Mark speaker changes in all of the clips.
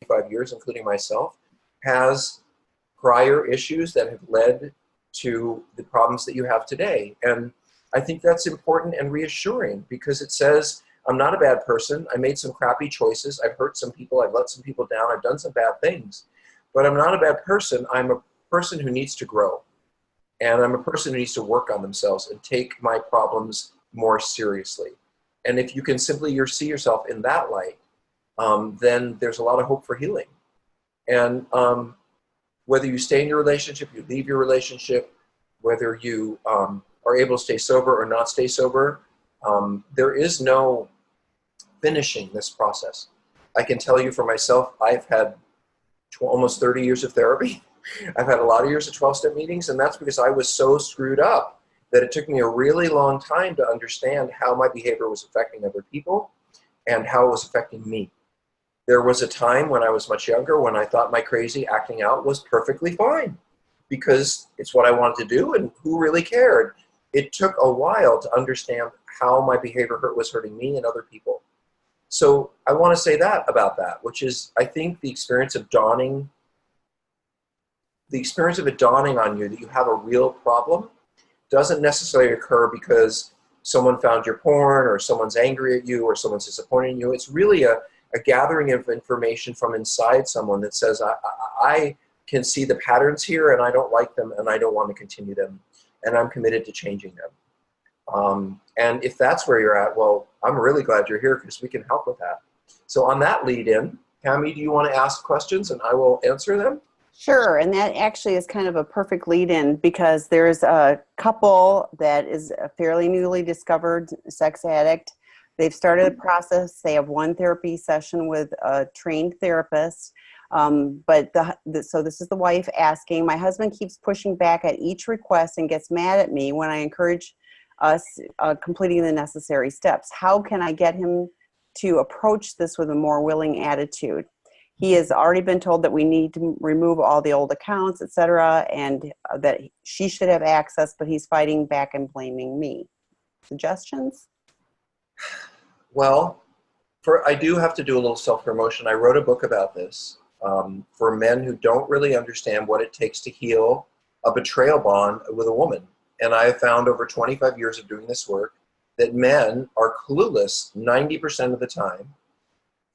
Speaker 1: 25 years, including myself, has prior issues that have led to the problems that you have today. And I think that's important and reassuring, because it says, I'm not a bad person. I made some crappy choices. I've hurt some people. I've let some people down. I've done some bad things. But I'm not a bad person. I'm a person who needs to grow. And I'm a person who needs to work on themselves and take my problems more seriously. And if you can simply see yourself in that light, then there's a lot of hope for healing. And whether you stay in your relationship, you leave your relationship, whether you are able to stay sober or not stay sober, there is no finishing this process. I can tell you for myself, I've had almost 30 years of therapy. I've had a lot of years of 12-step meetings, and that's because I was so screwed up that it took me a really long time to understand how my behavior was affecting other people and how it was affecting me. There was a time when I was much younger when I thought my crazy acting out was perfectly fine because it's what I wanted to do, and who really cared? It took a while to understand how my behavior was hurting me and other people. So I want to say that about that, which is, I think the experience of it dawning on you that you have a real problem doesn't necessarily occur because someone found your porn or someone's angry at you or someone's disappointed in you. It's really a gathering of information from inside someone that says, I can see the patterns here and I don't like them and I don't want to continue them, and I'm committed to changing them. And if that's where you're at, well, I'm really glad you're here because we can help with that. So on that lead in, Tammy, do you want to ask questions and I will answer them?
Speaker 2: Sure, and that actually is kind of a perfect lead-in because there's a couple that is a fairly newly discovered sex addict. They've started a process. They have one therapy session with a trained therapist. So this is the wife asking, my husband keeps pushing back at each request and gets mad at me when I encourage us completing the necessary steps. How can I get him to approach this with a more willing attitude? He has already been told that we need to remove all the old accounts, etc., and that she should have access, but he's fighting back and blaming me. Suggestions?
Speaker 1: Well, I do have to do a little self-promotion. I wrote a book about this for men who don't really understand what it takes to heal a betrayal bond with a woman. And I have found over 25 years of doing this work that men are clueless 90% of the time,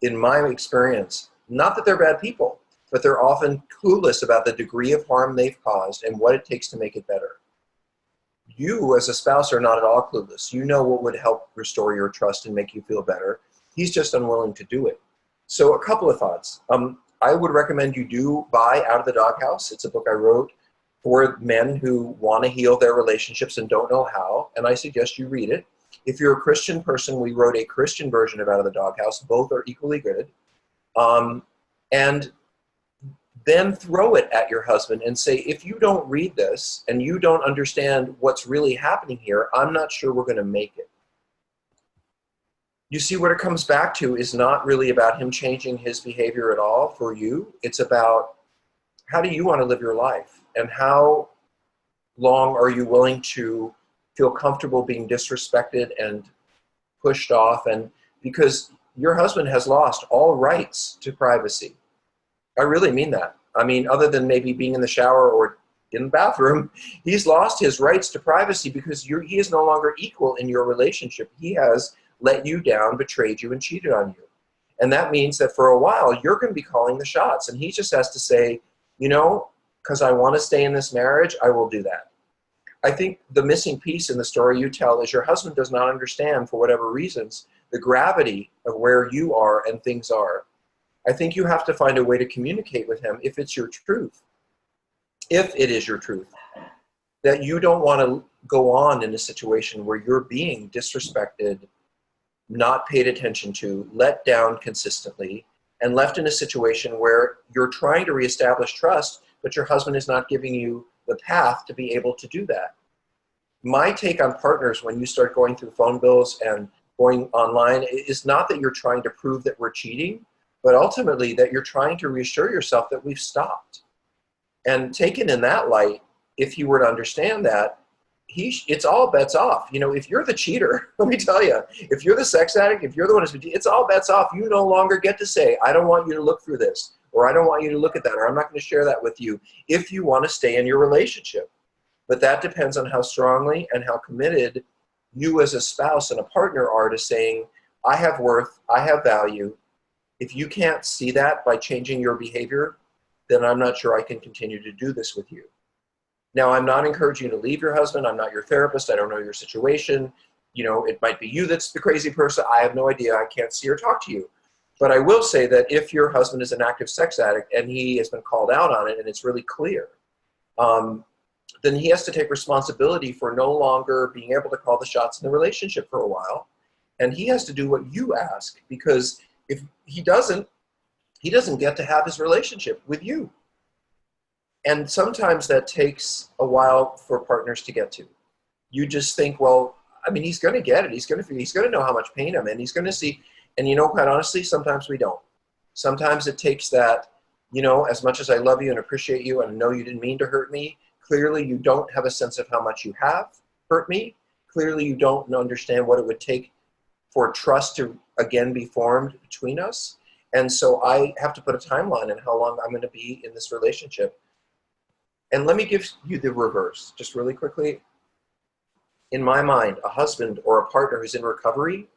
Speaker 1: in my experience. Not that they're bad people, but they're often clueless about the degree of harm they've caused and what it takes to make it better. You as a spouse are not at all clueless. You know what would help restore your trust and make you feel better. He's just unwilling to do it. So a couple of thoughts. I would recommend you do buy Out of the Doghouse. It's a book I wrote for men who want to heal their relationships and don't know how, and I suggest you read it. If you're a Christian person, we wrote a Christian version of Out of the Doghouse. Both are equally good. And then throw it at your husband and say, if you don't read this and you don't understand what's really happening here, I'm not sure we're going to make it. You see, what it comes back to is not really about him changing his behavior at all for you. It's about how do you want to live your life and how long are you willing to feel comfortable being disrespected and pushed off, and because your husband has lost all rights to privacy. I really mean that. I mean, other than maybe being in the shower or in the bathroom, he's lost his rights to privacy because he is no longer equal in your relationship. He has let you down, betrayed you, and cheated on you. And that means that for a while, you're going to be calling the shots. And he just has to say, you know, because I want to stay in this marriage, I will do that. I think the missing piece in the story you tell is your husband does not understand, for whatever reasons, the gravity of where you are and things are. I think you have to find a way to communicate with him if it's your truth, if it is your truth, that you don't want to go on in a situation where you're being disrespected, not paid attention to, let down consistently, and left in a situation where you're trying to reestablish trust, but your husband is not giving you the path to be able to do that. My take on partners when you start going through phone bills and going online is not that you're trying to prove that we're cheating, but ultimately that you're trying to reassure yourself that we've stopped. And taken in that light, if you were to understand that, it's all bets off. You know, if you're the cheater, let me tell you, if you're the sex addict, if you're the one who's, it's all bets off. You no longer get to say, I don't want you to look through this, or I don't want you to look at that, or I'm not going to share that with you if you want to stay in your relationship. But that depends on how strongly and how committed you as a spouse and a partner are to saying, I have worth, I have value. If you can't see that by changing your behavior, then I'm not sure I can continue to do this with you. Now, I'm not encouraging you to leave your husband. I'm not your therapist. I don't know your situation. You know, it might be you that's the crazy person. I have no idea. I can't see or talk to you. But I will say that if your husband is an active sex addict and he has been called out on it and it's really clear, then he has to take responsibility for no longer being able to call the shots in the relationship for a while. And he has to do what you ask, because if he doesn't get to have his relationship with you. And sometimes that takes a while for partners to get to. You just think, well, I mean, he's going to get it. He's going to know how much pain I'm in. He's going to see. And you know, quite honestly, sometimes we don't. Sometimes it takes that, you know, as much as I love you and appreciate you and I know you didn't mean to hurt me, clearly you don't have a sense of how much you have hurt me. Clearly you don't understand what it would take for trust to again be formed between us. And so I have to put a timeline on how long I'm going to be in this relationship. And let me give you the reverse, just really quickly. In my mind, a husband or a partner who's in recovery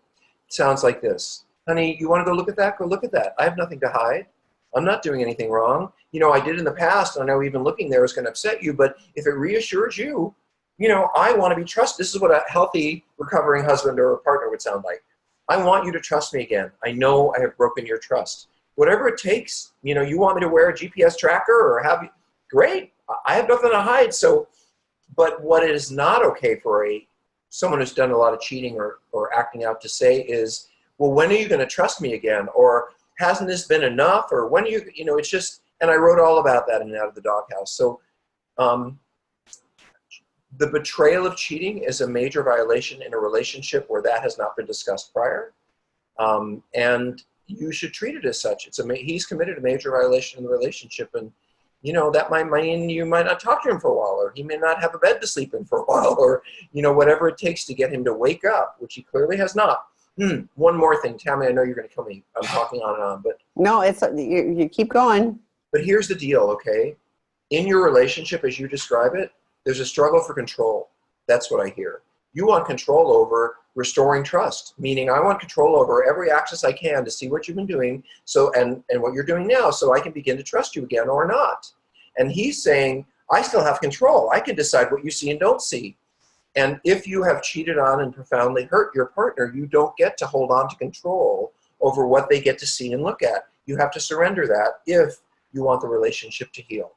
Speaker 1: sounds like this. Honey, you want to go look at that? Go look at that. I have nothing to hide. I'm not doing anything wrong. You know, I did in the past. I know even looking there is going to upset you, but if it reassures you, you know, I want to be trusted. This is what a healthy, recovering husband or a partner would sound like. I want you to trust me again. I know I have broken your trust. Whatever it takes, you know, you want me to wear a GPS tracker or have you, great. I have nothing to hide. So, but what is not okay for someone who's done a lot of cheating or acting out to say is, well, when are you going to trust me again? Or hasn't this been enough? Or when you know, it's just, and I wrote all about that in Out of the Doghouse. So the betrayal of cheating is a major violation in a relationship where that has not been discussed prior. And you should treat it as such. He's committed a major violation in the relationship, and you know, that might mean you might not talk to him for a while, or he may not have a bed to sleep in for a while, or, you know, whatever it takes to get him to wake up, which he clearly has not. One more thing, Tammy, I know you're going to kill me. I'm talking on and on, but.
Speaker 2: No, you keep going.
Speaker 1: But here's the deal, okay? In your relationship, as you describe it, there's a struggle for control. That's what I hear. You want control over restoring trust, meaning I want control over every access I can to see what you've been doing and what you're doing now so I can begin to trust you again or not. And he's saying, I still have control. I can decide what you see and don't see. And if you have cheated on and profoundly hurt your partner, you don't get to hold on to control over what they get to see and look at. You have to surrender that if you want the relationship to heal.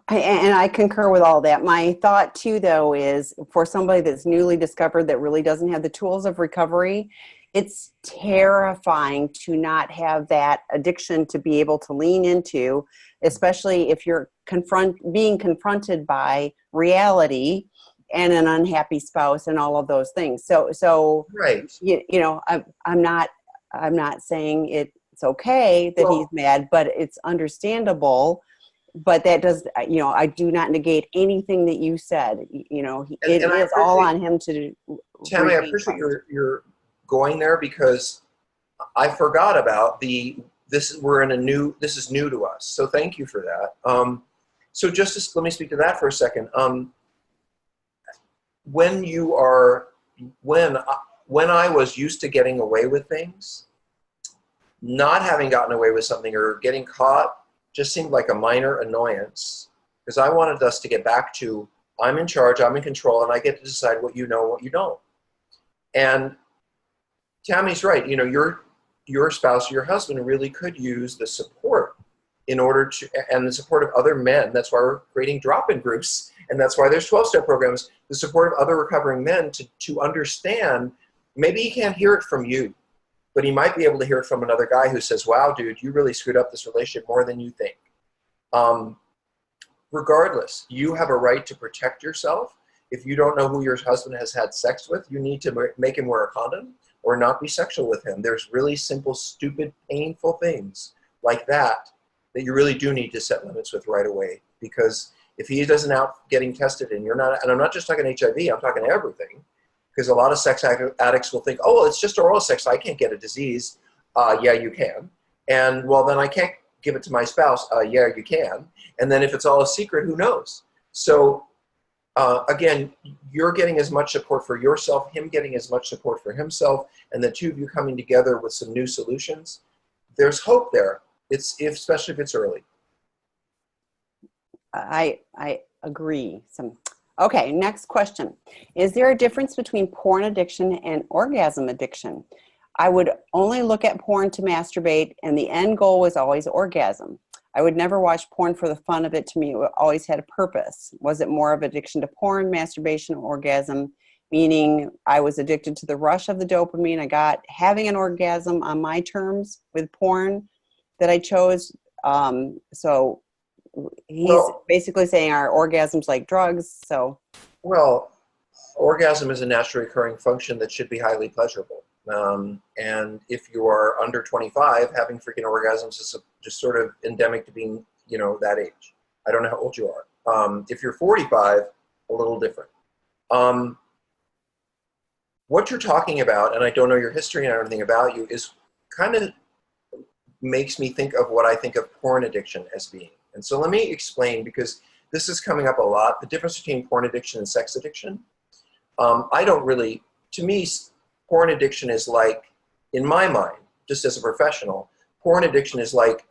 Speaker 2: And I concur with all that. My thought too, though, is for somebody that's newly discovered that really doesn't have the tools of recovery, it's terrifying to not have that addiction to be able to lean into, especially if you're being confronted by reality and an unhappy spouse and all of those things. So
Speaker 1: right.
Speaker 2: You know, I'm not saying it's okay that he's mad, but it's understandable. But that does, you know, I do not negate anything that you said. You know, it is all on him to.
Speaker 1: Tammy, I appreciate your going there, because I forgot about this is new to us. So thank you for that. So let me speak to that for a second. When I was used to getting away with things, not having gotten away with something or getting caught just seemed like a minor annoyance, because I wanted us to get back to, I'm in charge, I'm in control, and I get to decide what you know, what you don't. And Tammy's right. You know, your spouse or your husband really could use the support and the support of other men. That's why we're creating drop-in groups, and that's why there's 12-step programs, the support of other recovering men to understand. Maybe he can't hear it from you, but he might be able to hear it from another guy who says, wow, dude, you really screwed up this relationship more than you think. Regardless, you have a right to protect yourself. If you don't know who your husband has had sex with, you need to make him wear a condom or not be sexual with him. There's really simple, stupid, painful things like that you really do need to set limits with right away. Because if he doesn't out getting tested and you're not, and I'm not just talking HIV, I'm talking everything. Because a lot of sex addicts will think, oh, well, it's just oral sex, I can't get a disease. Yeah, you can. And well, then I can't give it to my spouse? Yeah, you can. And then if it's all a secret, who knows? So again, you're getting as much support for yourself, him getting as much support for himself, and the two of you coming together with some new solutions. There's hope there. Especially if it's early.
Speaker 2: I agree. Okay, next question. Is there a difference between porn addiction and orgasm addiction? I would only look at porn to masturbate, and the end goal was always orgasm. I would never watch porn for the fun of it. To me, it always had a purpose. Was it more of addiction to porn, masturbation, or orgasm? Meaning I was addicted to the rush of the dopamine I got having an orgasm on my terms with porn that I chose. So he's basically saying our orgasms like drugs. So,
Speaker 1: well, orgasm is a naturally occurring function that should be highly pleasurable. And if you are under 25, having freaking orgasms is just sort of endemic to being, that age. I don't know how old you are. If you're 45, a little different. What you're talking about, and I don't know your history and everything about you, is kind of makes me think of what I think of porn addiction as being. And so let me explain, because this is coming up a lot, the difference between porn addiction and sex addiction. To me, porn addiction is like, in my mind, just as a professional, porn addiction is like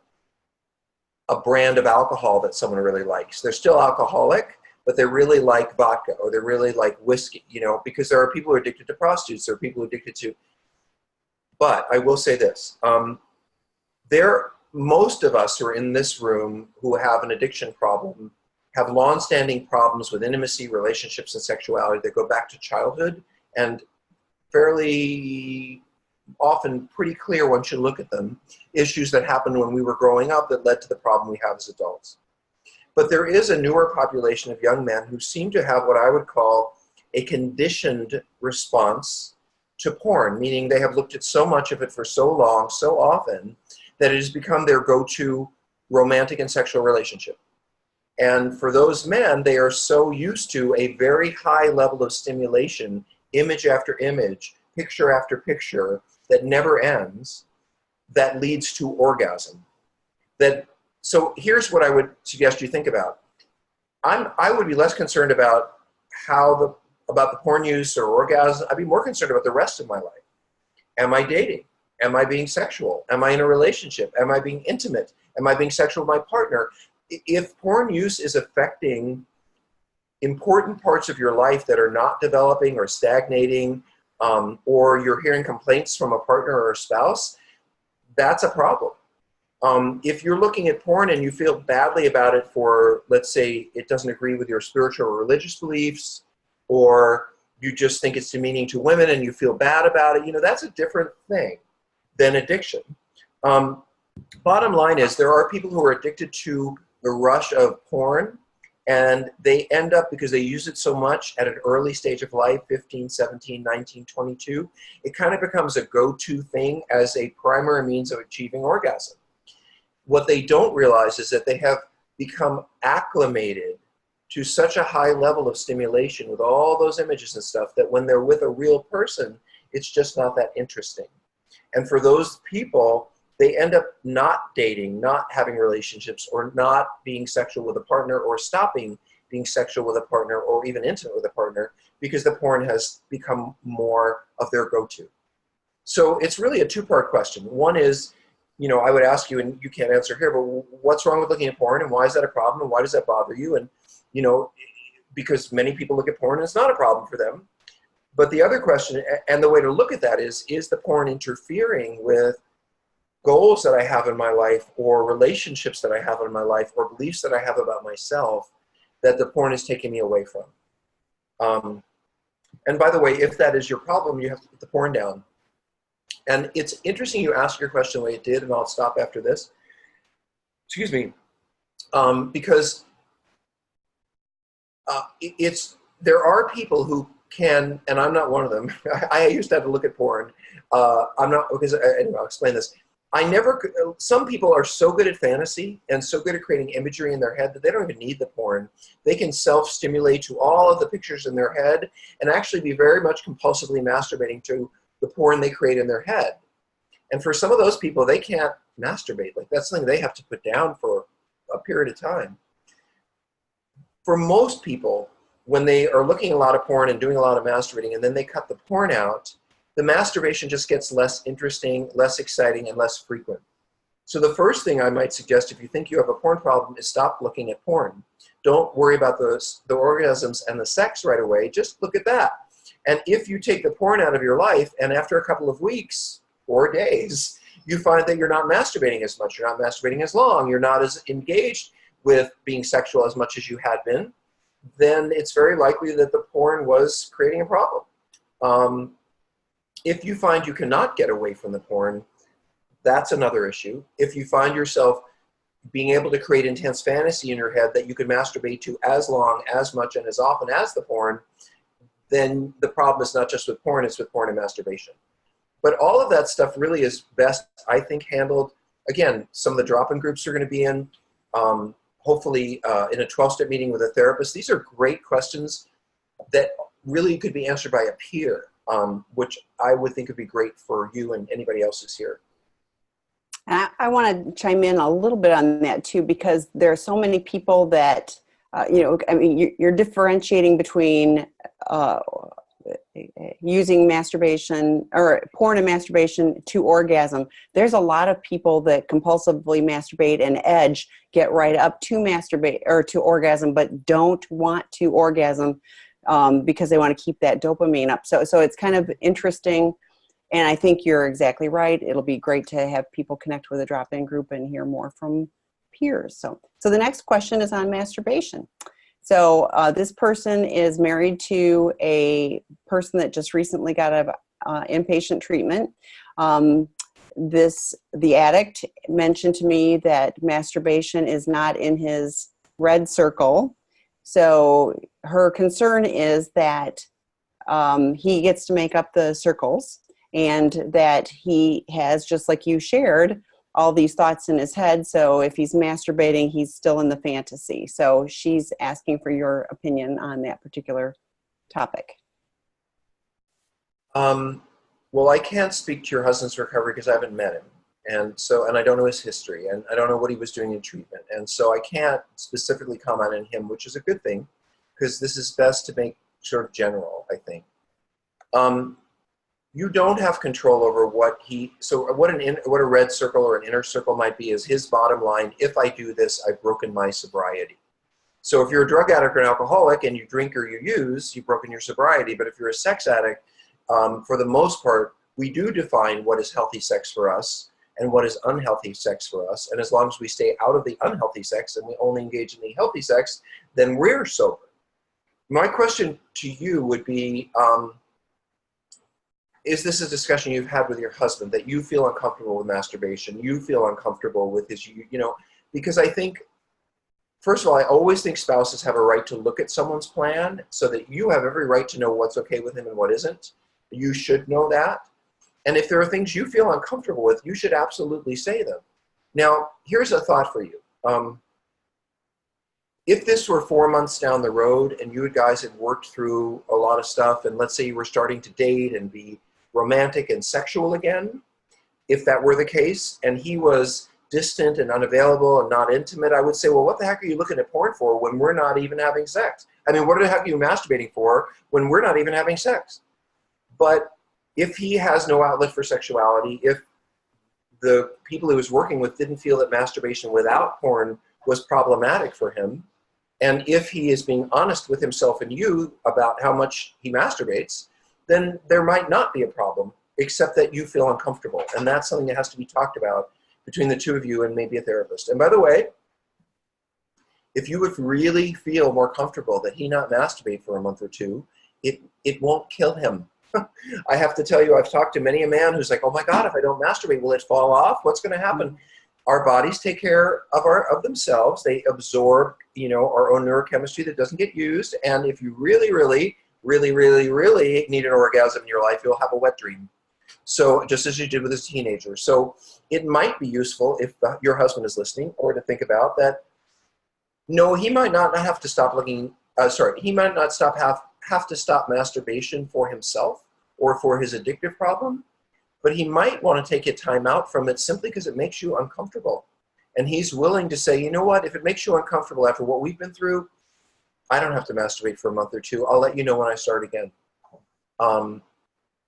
Speaker 1: a brand of alcohol that someone really likes. They're still alcoholic, but they really like vodka, or they really like whiskey, because there are people who are addicted to prostitutes, there are people who are addicted to, but I will say this, most of us who are in this room who have an addiction problem have long-standing problems with intimacy, relationships, and sexuality that go back to childhood, and fairly often pretty clear once you look at them, issues that happened when we were growing up that led to the problem we have as adults. But there is a newer population of young men who seem to have what I would call a conditioned response to porn, meaning they have looked at so much of it for so long, so often, that it has become their go-to romantic and sexual relationship. And for those men, they are so used to a very high level of stimulation, image after image, picture after picture, that never ends, that leads to orgasm. So here's what I would suggest you think about. I would be less concerned about about the porn use or orgasm. I'd be more concerned about the rest of my life. Am I dating? Am I being sexual? Am I in a relationship? Am I being intimate? Am I being sexual with my partner? If porn use is affecting important parts of your life that are not developing or stagnating, or you're hearing complaints from a partner or a spouse, that's a problem. If you're looking at porn and you feel badly about it for, let's say, it doesn't agree with your spiritual or religious beliefs, or you just think it's demeaning to women and you feel bad about it, that's a different thing than addiction. Bottom line is, there are people who are addicted to the rush of porn, and they end up, because they use it so much at an early stage of life, 15, 17, 19, 22, it kind of becomes a go-to thing as a primary means of achieving orgasm. What they don't realize is that they have become acclimated to such a high level of stimulation with all those images and stuff that when they're with a real person, it's just not that interesting. And for those people, they end up not dating, not having relationships, or not being sexual with a partner, or stopping being sexual with a partner, or even intimate with a partner, because the porn has become more of their go-to. So it's really a two-part question. One is, I would ask you, and you can't answer here, but what's wrong with looking at porn, and why is that a problem, and why does that bother you? And, because many people look at porn and it's not a problem for them. But the other question, and the way to look at that is the porn interfering with goals that I have in my life, or relationships that I have in my life, or beliefs that I have about myself that the porn is taking me away from? And by the way, if that is your problem, you have to put the porn down. And it's interesting you asked your question the way it did, and I'll stop after this. Excuse me. Because there are people who can, and I'm not one of them. I used to have to look at porn. I'm not, because anyway, I'll explain this. Some people are so good at fantasy and so good at creating imagery in their head that they don't even need the porn. They can self-stimulate to all of the pictures in their head and actually be very much compulsively masturbating to the porn they create in their head. And for some of those people, they can't masturbate. Like, that's something they have to put down for a period of time. For most people, when they are looking at a lot of porn and doing a lot of masturbating, and then they cut the porn out, the masturbation just gets less interesting, less exciting, and less frequent. So the first thing I might suggest, if you think you have a porn problem, is stop looking at porn. Don't worry about the orgasms and the sex right away. Just look at that. And if you take the porn out of your life, and after a couple of weeks or days, you find that you're not masturbating as much, you're not masturbating as long, you're not as engaged with being sexual as much as you had been, then it's very likely that the porn was creating a problem. If you find you cannot get away from the porn, that's another issue. If you find yourself being able to create intense fantasy in your head that you can masturbate to as long, as much, and as often as the porn, then the problem is not just with porn, it's with porn and masturbation. But all of that stuff really is best, I think, handled. Again, some of the drop-in groups are going to be in, hopefully in a 12-step meeting with a therapist. These are great questions that really could be answered by a peer, which I would think would be great for you and anybody else who's here.
Speaker 2: I want to chime in a little bit on that too, because there are so many people that, I mean, you're differentiating between using masturbation or porn and masturbation to orgasm. There's a lot of people that compulsively masturbate and edge, get right up to masturbate or to orgasm, but don't want to orgasm because they want to keep that dopamine up. So it's kind of interesting. And I think you're exactly right. It'll be great to have people connect with a drop-in group and hear more from peers. So the next question is on masturbation. So this person is married to a person that just recently got out of inpatient treatment. The addict mentioned to me that masturbation is not in his red circle. So her concern is that he gets to make up the circles, and that he has, just like you shared, all these thoughts in his head. So if he's masturbating, he's still in the fantasy. So she's asking for your opinion on that particular topic.
Speaker 1: Well, I can't speak to your husband's recovery because I haven't met him. And I don't know his history, and I don't know what he was doing in treatment. And so I can't specifically comment on him, which is a good thing, because this is best to make sort of general, I think. You don't have control over what a red circle or an inner circle might be is his bottom line. If I do this, I've broken my sobriety. So if you're a drug addict or an alcoholic and you drink or you use, you've broken your sobriety. But if you're a sex addict, for the most part, we do define what is healthy sex for us and what is unhealthy sex for us. And as long as we stay out of the unhealthy sex and we only engage in the healthy sex, then we're sober. My question to you would be, is this a discussion you've had with your husband, that you feel uncomfortable with masturbation, you feel uncomfortable with his, because I think, first of all, I always think spouses have a right to look at someone's plan, so that you have every right to know what's okay with him and what isn't. You should know that. And if there are things you feel uncomfortable with, you should absolutely say them. Now, here's a thought for you. If this were 4 months down the road and you guys had worked through a lot of stuff, and let's say you were starting to date and be romantic and sexual again, if that were the case, and he was distant and unavailable and not intimate, I would say, well, what the heck are you looking at porn for when we're not even having sex? I mean, what the heck are you masturbating for when we're not even having sex? But if he has no outlet for sexuality, if the people he was working with didn't feel that masturbation without porn was problematic for him, and if he is being honest with himself and you about how much he masturbates, then there might not be a problem, except that you feel uncomfortable. And that's something that has to be talked about between the two of you and maybe a therapist. And by the way, if you would really feel more comfortable that he not masturbate for a month or two, it won't kill him. I have to tell you, I've talked to many a man who's like, oh my God, if I don't masturbate, will it fall off? What's going to happen? Our bodies take care of themselves. They absorb, our own neurochemistry that doesn't get used. And if you really, really, really, really, really need an orgasm in your life, you'll have a wet dream. So just as you did with a teenager. So it might be useful if your husband is listening, or to think about that. No, he might not have to stop he might not have to stop masturbation for himself or for his addictive problem. but he might want to take a time out from it simply because it makes you uncomfortable. And he's willing to say, you know what, if it makes you uncomfortable after what we've been through, I don't have to masturbate for a month or two. I'll let you know when I start again.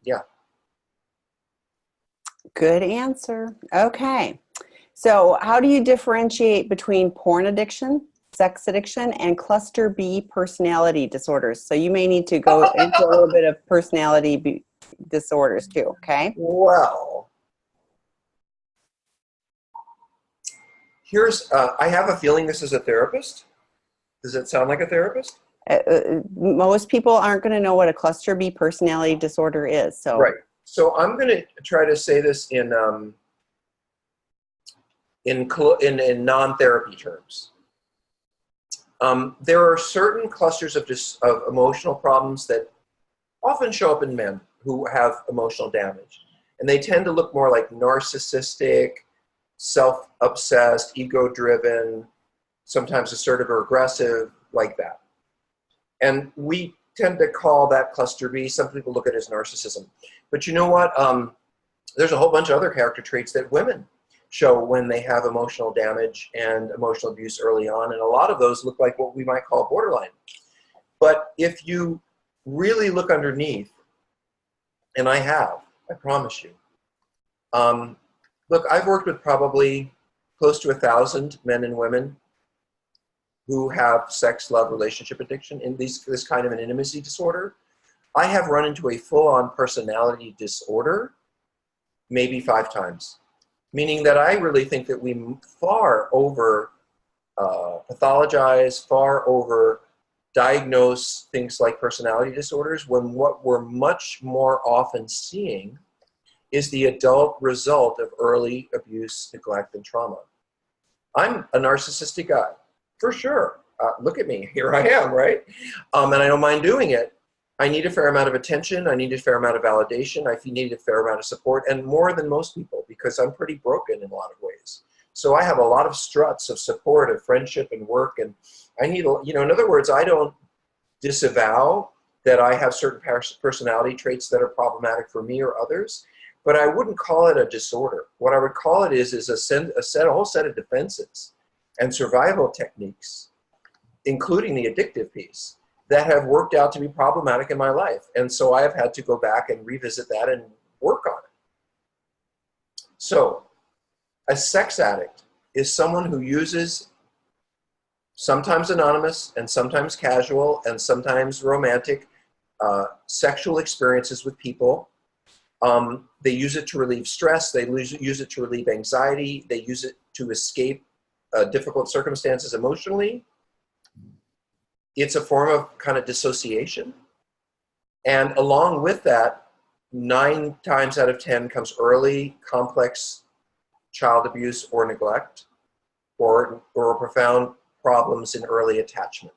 Speaker 1: Yeah.
Speaker 2: Good answer. Okay. So how do you differentiate between porn addiction, sex addiction, and cluster B personality disorders? So you may need to go into a little bit of personality disorders too, okay?
Speaker 1: Well, here's, I have a feeling this is a therapist. Does it sound like a therapist?
Speaker 2: Most people aren't going to know what a cluster B personality disorder is. So
Speaker 1: right. So I'm going to try to say this in non-therapy terms. There are certain clusters of emotional problems that often show up in men who have emotional damage. And they tend to look more like narcissistic, self-obsessed, ego-driven, sometimes assertive or aggressive, like that. And we tend to call that cluster B. Some people look at it as narcissism. But you know what? There's a whole bunch of other character traits that women show when they have emotional damage and emotional abuse early on. And a lot of those look like what we might call borderline. But if you really look underneath, and I promise you. Look, I've worked with probably close to 1,000 men and women who have sex, love, relationship addiction, in this kind of an intimacy disorder. I have run into a full-on personality disorder maybe 5 times, meaning that I really think that we far over pathologize, far over diagnose things like personality disorders, when what we're much more often seeing is the adult result of early abuse, neglect, and trauma. I'm a narcissistic guy, for sure. Look at me, here I am, right? And I don't mind doing it. I need a fair amount of attention. I need a fair amount of validation. I need a fair amount of support, and more than most people, because I'm pretty broken in a lot of ways. So I have a lot of struts of support, of friendship and work, and I need, in other words, I don't disavow that I have certain personality traits that are problematic for me or others, but I wouldn't call it a disorder. What I would call it is a whole set of defenses and survival techniques, including the addictive piece, that have worked out to be problematic in my life. And so I have had to go back and revisit that and work on it. So a sex addict is someone who uses, sometimes anonymous and sometimes casual and sometimes romantic, sexual experiences with people. They use it to relieve stress. They use it to relieve anxiety. They use it to escape difficult circumstances emotionally. It's a form of kind of dissociation. And along with that, 9 times out of 10 comes early, complex child abuse or neglect, or profound problems in early attachment.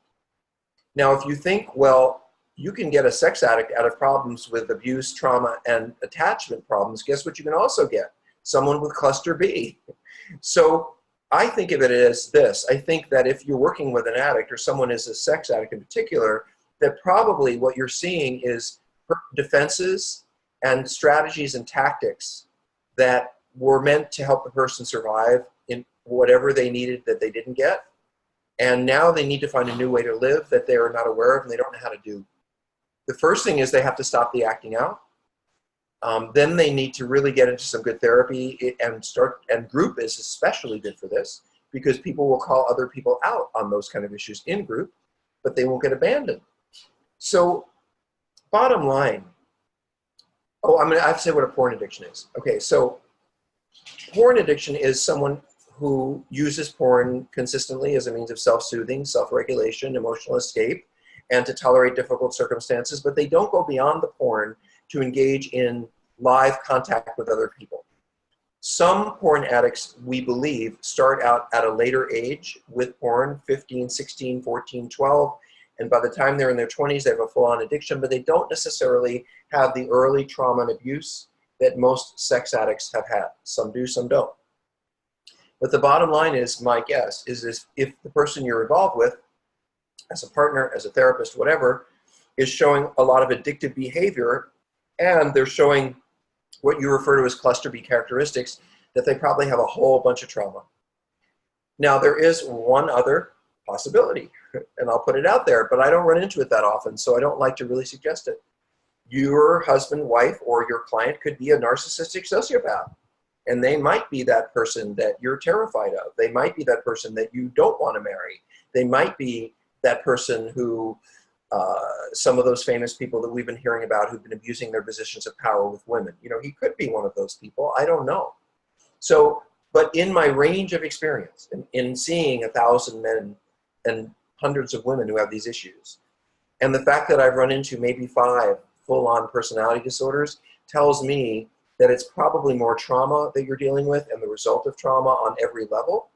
Speaker 1: Now, if you think, well, you can get a sex addict out of problems with abuse, trauma, and attachment problems, guess what you can also get? Someone with cluster B. So I think of it as this. I think that if you're working with an addict, or someone is a sex addict in particular, that probably what you're seeing is defenses and strategies and tactics that were meant to help the person survive in whatever they needed that they didn't get. And now they need to find a new way to live that they are not aware of and they don't know how to do. The first thing is they have to stop the acting out. Then they need to really get into some good therapy and group is especially good for this, because people will call other people out on those kind of issues in group, but they won't get abandoned. So bottom line, I have to say what a porn addiction is. Okay, so porn addiction is someone who uses porn consistently as a means of self-soothing, self-regulation, emotional escape, and to tolerate difficult circumstances, but they don't go beyond the porn to engage in live contact with other people. Some porn addicts, we believe, start out at a later age with porn, 15, 16, 14, 12, and by the time they're in their 20s, they have a full-on addiction, but they don't necessarily have the early trauma and abuse that most sex addicts have had. Some do, some don't. But the bottom line is, my guess, is if the person you're involved with, as a partner, as a therapist, whatever, is showing a lot of addictive behavior, and they're showing what you refer to as cluster B characteristics, that they probably have a whole bunch of trauma. Now, there is one other possibility, and I'll put it out there, but I don't run into it that often, so I don't like to really suggest it. Your husband, wife, or your client could be a narcissistic sociopath, and they might be that person that you're terrified of. They might be that person that you don't want to marry. They might be that person who, some of those famous people that we've been hearing about who've been abusing their positions of power with women. You know, he could be one of those people. I don't know. So, but in my range of experience, in seeing 1,000 men and hundreds of women who have these issues, and the fact that I've run into maybe 5 full-on personality disorders tells me that it's probably more trauma that you're dealing with and the result of trauma on every level.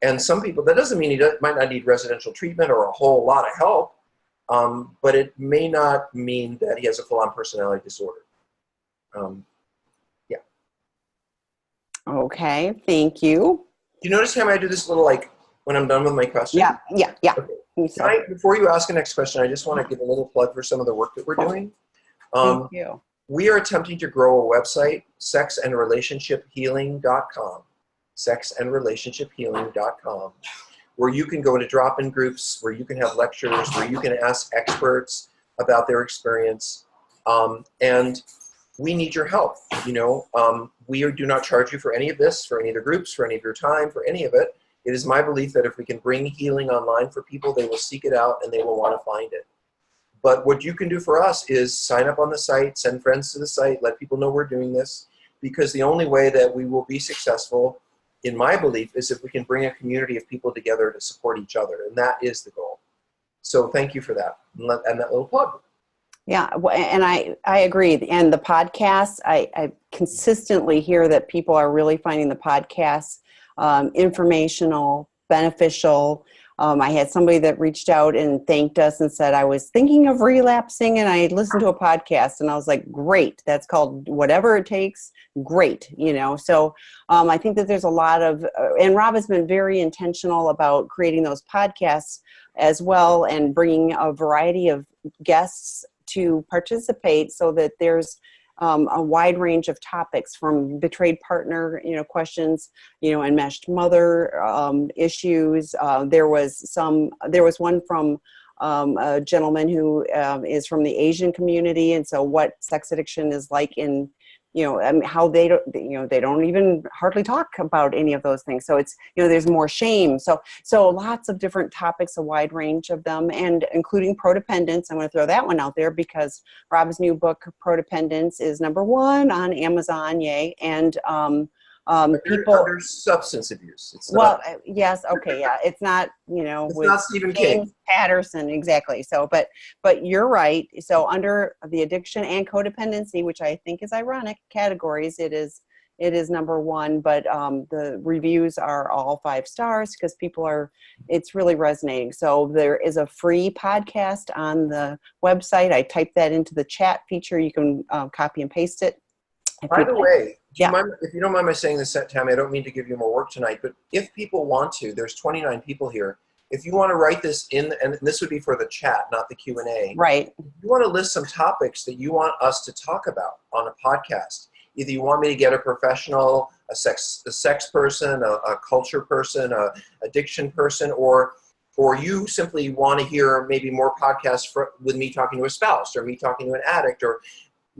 Speaker 1: And some people, that doesn't mean he might not need residential treatment or a whole lot of help, but it may not mean that he has a full-on personality disorder. Yeah.
Speaker 2: Okay, thank you.
Speaker 1: Do you notice how I do this little, like, when I'm done with my question?
Speaker 2: Yeah.
Speaker 1: Okay. Before you ask the next question, I just want to give a little plug for some of the work that we're doing.
Speaker 2: Thank you.
Speaker 1: We are attempting to grow a website, sexandrelationshiphealing.com, sexandrelationshiphealing.com, where you can go into drop-in groups, where you can have lectures, where you can ask experts about their experience. And we need your help. You know, we do not charge you for any of this, for any of the groups, for any of your time, for any of it. It is my belief that if we can bring healing online for people, they will seek it out and they will want to find it. But what you can do for us is sign up on the site, send friends to the site, let people know we're doing this, because the only way that we will be successful, in my belief, is if we can bring a community of people together to support each other, and that is the goal. So thank you for that, and that little plug.
Speaker 2: Yeah, and I agree. And the podcasts, I consistently hear that people are really finding the podcasts informational, beneficial. I had somebody that reached out and thanked us and said, I was thinking of relapsing and I listened to a podcast, and I was like, great, that's called Whatever It Takes. Great. You know, so I think that there's a lot of, and Rob has been very intentional about creating those podcasts as well and bringing a variety of guests to participate so that there's a wide range of topics, from betrayed partner, questions, enmeshed mother issues. There was one from a gentleman who is from the Asian community, and so what sex addiction is like in, how they don't even hardly talk about any of those things. So it's, there's more shame. So lots of different topics, a wide range of them, and including codependence. I'm going to throw that one out there because Rob's new book, Codependence, is #1 on Amazon. Yay. And people
Speaker 1: under substance abuse. It's not,
Speaker 2: yes. Okay. Yeah. It's not,
Speaker 1: it's
Speaker 2: with
Speaker 1: not Stephen King.
Speaker 2: Patterson. Exactly. So, but you're right. So under the addiction and codependency, which I think is ironic categories, it is #1, but the reviews are all 5 stars because it's really resonating. So there is a free podcast on the website. I typed that into the chat feature. You can copy and paste it.
Speaker 1: By the way, if you don't mind my saying this, Tammy, I don't mean to give you more work tonight, but if people want to, there's 29 people here. If you want to write this in, and this would be for the chat, not the Q&A.
Speaker 2: Right.
Speaker 1: If you want to list some topics that you want us to talk about on a podcast. Either you want me to get a professional, a sex person, a culture person, a addiction person, or you simply want to hear maybe more podcasts with me talking to a spouse or me talking to an addict, or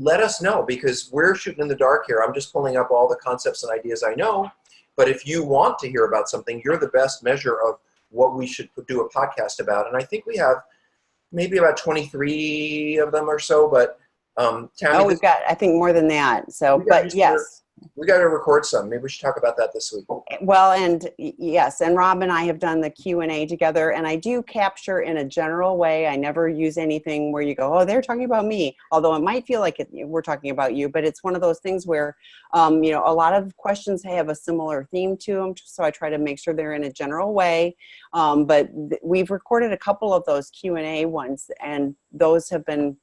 Speaker 1: let us know, because we're shooting in the dark here. I'm just pulling up all the concepts and ideas I know. But if you want to hear about something, you're the best measure of what we should do a podcast about. And I think we have maybe about 23 of them or so, but Tammy,
Speaker 2: we've got, I think, more than that. So, but yes.
Speaker 1: We got to record some. Maybe we should talk about that this week.
Speaker 2: Well, and yes, and Rob and I have done the Q&A together, and I do capture in a general way. I never use anything where you go, oh, they're talking about me, although it might feel like we're talking about you, but it's one of those things where, a lot of questions have a similar theme to them, so I try to make sure they're in a general way. But we've recorded a couple of those Q&A ones, and those have been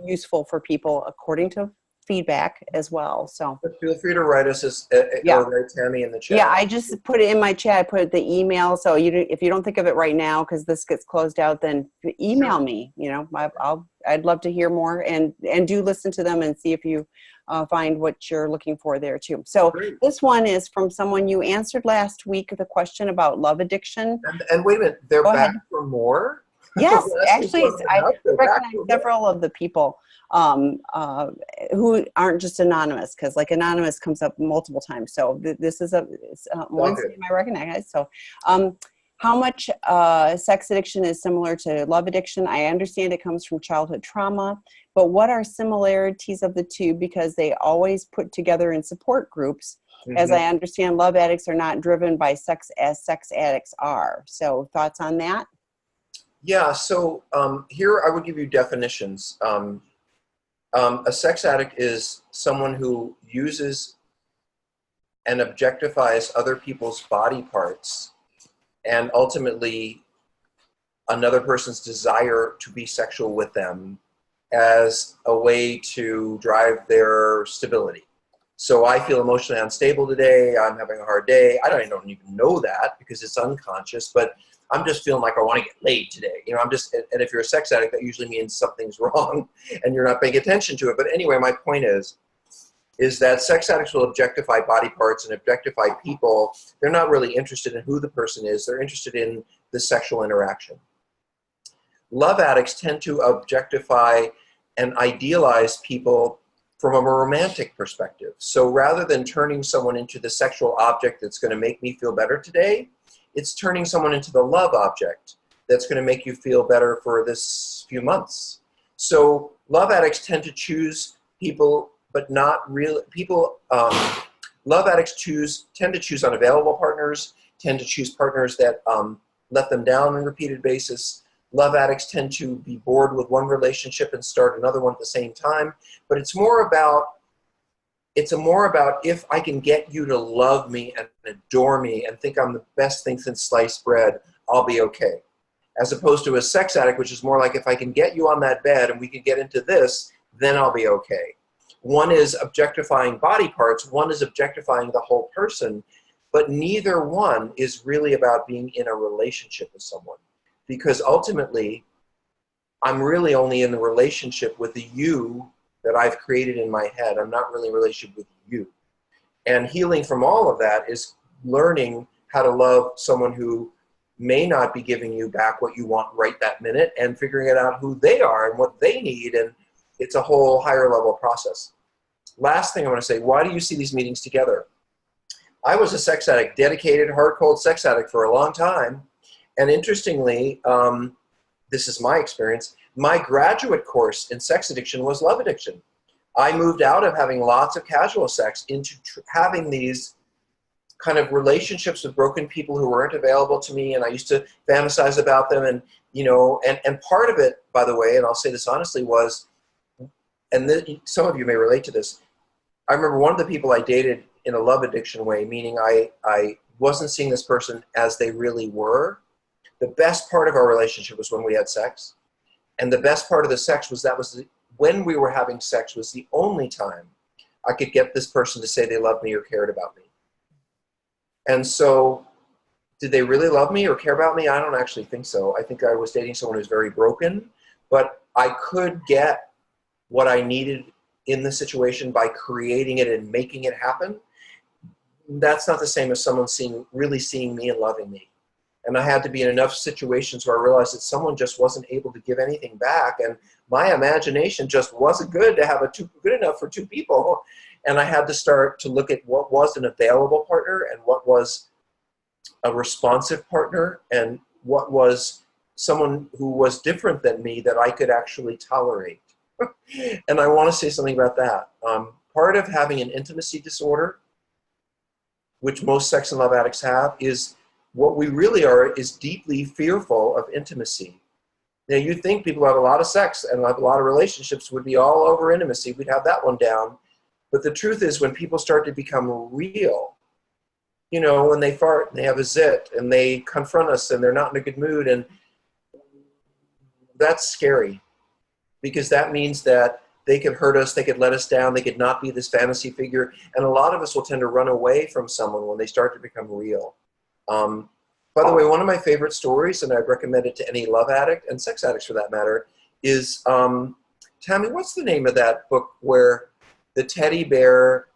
Speaker 2: useful for people according to feedback as well. So
Speaker 1: feel free to write us or write Tammy in the chat.
Speaker 2: Yeah, I just put it in my chat. I put the email. So if you don't think of it right now because this gets closed out, then email me. I'd love to hear more and do listen to them and see if you find what you're looking for there too. So
Speaker 1: Great.
Speaker 2: this one is from someone you answered last week, the question about love addiction.
Speaker 1: And wait a minute, they're
Speaker 2: Go
Speaker 1: back
Speaker 2: ahead.
Speaker 1: for more?
Speaker 2: Yes,
Speaker 1: Last week
Speaker 2: actually,
Speaker 1: wasn't
Speaker 2: I
Speaker 1: enough, they're back
Speaker 2: recognize
Speaker 1: for more?
Speaker 2: several of the people who aren't just anonymous, because like anonymous comes up multiple times. So this is one
Speaker 1: Okay.
Speaker 2: name I recognize. So how much sex addiction is similar to love addiction? I understand it comes from childhood trauma, but what are similarities of the two? Because they always put together in support groups. As I understand, love addicts are not driven by sex as sex addicts are. So thoughts on that?
Speaker 1: Yeah, so here I would give you definitions. A sex addict is someone who uses and objectifies other people's body parts and ultimately another person's desire to be sexual with them as a way to drive their stability. So I feel emotionally unstable today. I'm having a hard day. I don't even know that because it's unconscious, but I'm just feeling like I want to get laid today. You know, and if you're a sex addict, that usually means something's wrong and you're not paying attention to it. But anyway, my point is that sex addicts will objectify body parts and objectify people. They're not really interested in who the person is. They're interested in the sexual interaction. Love addicts tend to objectify and idealize people from a romantic perspective. So rather than turning someone into the sexual object that's going to make me feel better today, it's turning someone into the love object that's going to make you feel better for this few months. So love addicts tend to choose people, but not real people. Love addicts tend to choose unavailable partners, tend to choose partners that let them down on a repeated basis. Love addicts tend to be bored with one relationship and start another one at the same time. But it's more about if I can get you to love me and adore me and think I'm the best thing since sliced bread, I'll be okay. As opposed to a sex addict, which is more like if I can get you on that bed and we can get into this, then I'll be okay. One is objectifying body parts, one is objectifying the whole person, but neither one is really about being in a relationship with someone. Because ultimately, I'm really only in the relationship with the you that I've created in my head. I'm not really in a relationship with you. And healing from all of that is learning how to love someone who may not be giving you back what you want right that minute and figuring out who they are and what they need. And it's a whole higher level process. Last thing I want to say, why do you see these meetings together? I was a sex addict, dedicated, hard-cold sex addict for a long time. And interestingly, this is my experience, my graduate course in sex addiction was love addiction. I moved out of having lots of casual sex into having these kind of relationships with broken people who weren't available to me, and I used to fantasize about them. And, you know, and part of it, by the way, and I'll say this honestly, was, and some of you may relate to this, I remember one of the people I dated in a love addiction way, meaning I wasn't seeing this person as they really were. The best part of our relationship was when we had sex. And the best part of the sex was when we were having sex was the only time I could get this person to say they loved me or cared about me. And so did they really love me or care about me? I don't actually think so. I think I was dating someone who's very broken, but I could get what I needed in the situation by creating it and making it happen. That's not the same as someone really seeing me and loving me. And I had to be in enough situations where I realized that someone just wasn't able to give anything back. And my imagination just wasn't good to have good enough for two people. And I had to start to look at what was an available partner and what was a responsive partner and what was someone who was different than me that I could actually tolerate. And I want to say something about that. Part of having an intimacy disorder, which most sex and love addicts have, is what we really are is deeply fearful of intimacy. Now, you think people who have a lot of sex and have a lot of relationships would be all over intimacy. We'd have that one down. But the truth is, when people start to become real, you know, when they fart and they have a zit and they confront us and they're not in a good mood, and that's scary because that means that they could hurt us, they could let us down, they could not be this fantasy figure. And a lot of us will tend to run away from someone when they start to become real. By the way, one of my favorite stories, and I'd recommend it to any love addict and sex addicts for that matter, is, Tammy, what's the name of that book where the teddy bear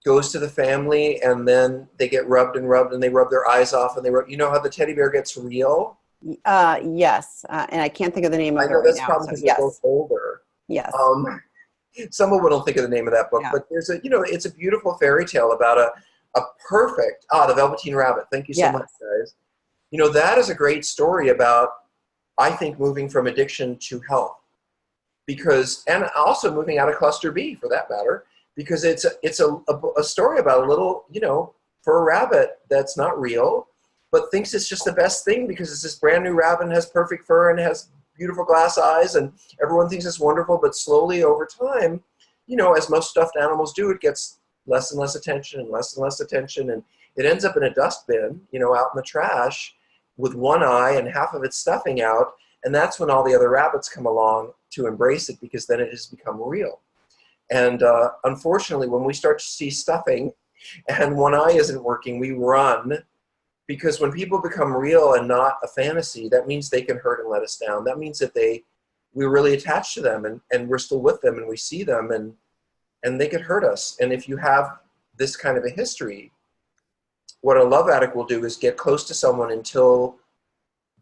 Speaker 1: goes to the family and then they get rubbed and rubbed and they rub their eyes off and they rub, you know how the teddy bear gets real?
Speaker 2: Yes. And I can't think of the name of it
Speaker 1: I know
Speaker 2: right
Speaker 1: that's
Speaker 2: now.
Speaker 1: probably because they're both older.
Speaker 2: Yes.
Speaker 1: Someone will think of the name of that book,
Speaker 2: Yeah.
Speaker 1: but there's a, you know, it's a beautiful fairy tale about a perfect, the Velveteen Rabbit. Thank you so much, guys. You know, that is a great story about, I think, moving from addiction to health. Because, and also moving out of cluster B for that matter, because it's a story about a little, you know, fur rabbit that's not real, but thinks it's just the best thing because it's this brand new rabbit and has perfect fur and has beautiful glass eyes and everyone thinks it's wonderful, but slowly over time, you know, as most stuffed animals do, it gets less and less attention and less attention, and it ends up in a dustbin, you know, out in the trash with one eye and half of it stuffing out, and that's when all the other rabbits come along to embrace it because then it has become real. And unfortunately, when we start to see stuffing and one eye isn't working, we run, because when people become real and not a fantasy, that means they can hurt and let us down. That means that we're really attached to them and we're still with them and we see them and they could hurt us. And if you have this kind of a history, what a love addict will do is get close to someone until